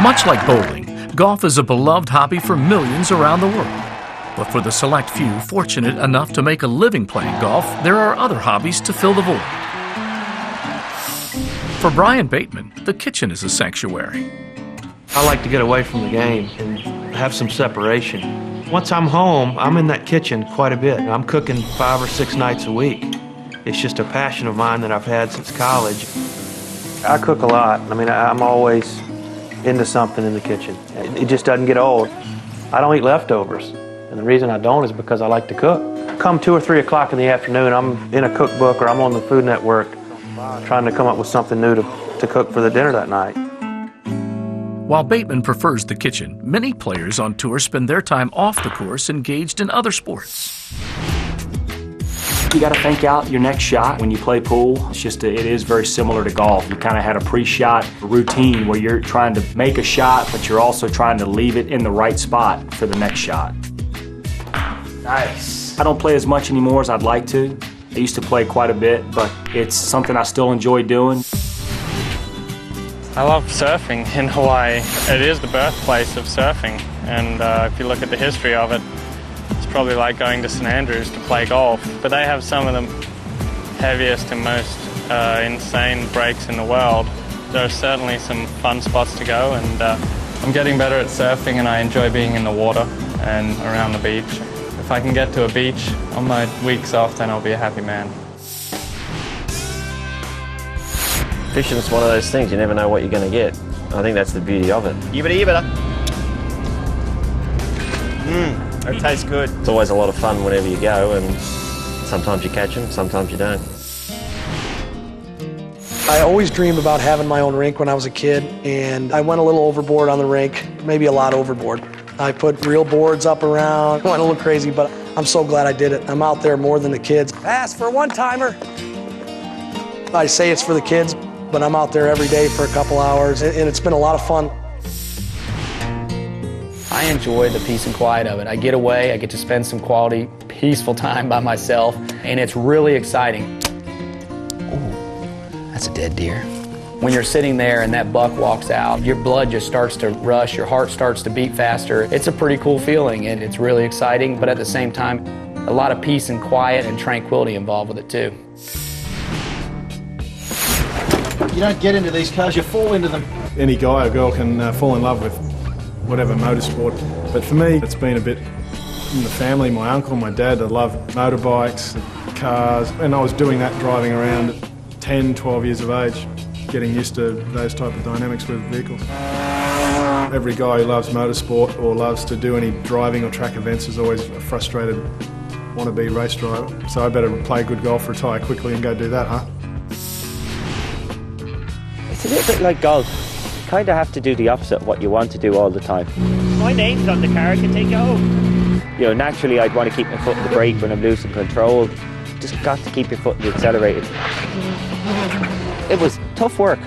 Much like bowling, golf is a beloved hobby for millions around the world. But for the select few fortunate enough to make a living playing golf, there are other hobbies to fill the void. For Brian Bateman, the kitchen is a sanctuary. I like to get away from the game and have some separation. Once I'm home, I'm in that kitchen quite a bit. I'm cooking 5 or 6 nights a week. It's just a passion of mine that I've had since college. I cook a lot. I mean, I'm always into something in the kitchen. It just doesn't get old. I don't eat leftovers. And the reason I don't is because I like to cook. Come 2 or 3 o'clock in the afternoon, I'm in a cookbook or I'm on the Food Network trying to come up with something new to cook for the dinner that night. While Bateman prefers the kitchen, many players on tour spend their time off the course engaged in other sports. You got to think out your next shot when you play pool. It is very similar to golf. You kind of had a pre-shot routine where you're trying to make a shot, but you're also trying to leave it in the right spot for the next shot. Nice. I don't play as much anymore as I'd like to. I used to play quite a bit, but it's something I still enjoy doing. I love surfing in Hawaii. It is the birthplace of surfing, and if you look at the history of it, it's probably like going to St. Andrews to play golf. But they have some of the heaviest and most insane breaks in the world. There are certainly some fun spots to go, and I'm getting better at surfing, and I enjoy being in the water and around the beach. If I can get to a beach on my weeks off, then I'll be a happy man. Fishing is one of those things, you never know what you're going to get. I think that's the beauty of it. Yibba-yibba. That tastes good. It's always a lot of fun whenever you go, and sometimes you catch them, sometimes you don't. I always dreamed about having my own rink when I was a kid, and I went a little overboard on the rink, maybe a lot overboard. I put real boards up around, went a little crazy, but I'm so glad I did it. I'm out there more than the kids. Pass for one-timer. I say it's for the kids, but I'm out there every day for a couple hours, and it's been a lot of fun. I enjoy the peace and quiet of it. I get away, I get to spend some quality, peaceful time by myself, and it's really exciting. Ooh, that's a dead deer. When you're sitting there and that buck walks out, your blood just starts to rush, your heart starts to beat faster. It's a pretty cool feeling, and it's really exciting, but at the same time, a lot of peace and quiet and tranquility involved with it too. You don't get into these cars, you fall into them. Any guy or girl can fall in love with whatever motorsport, but for me it's been a bit in the family. My uncle, my dad, they love motorbikes, cars, and I was doing that driving around at 10, 12 years of age, getting used to those type of dynamics with vehicles. Every guy who loves motorsport or loves to do any driving or track events is always a frustrated wannabe race driver, so I better play good golf, retire quickly and go do that, huh? It's a little bit like golf. You kind of have to do the opposite of what you want to do all the time. My name's on the car, I can take you home. You know, naturally I'd want to keep my foot in the brake when I'm losing control. Just got to keep your foot in the accelerator. It was tough work,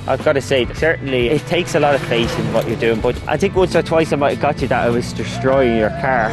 I've got to say. Certainly it takes a lot of faith in what you're doing, but I think once or twice I might have got you that I was destroying your car.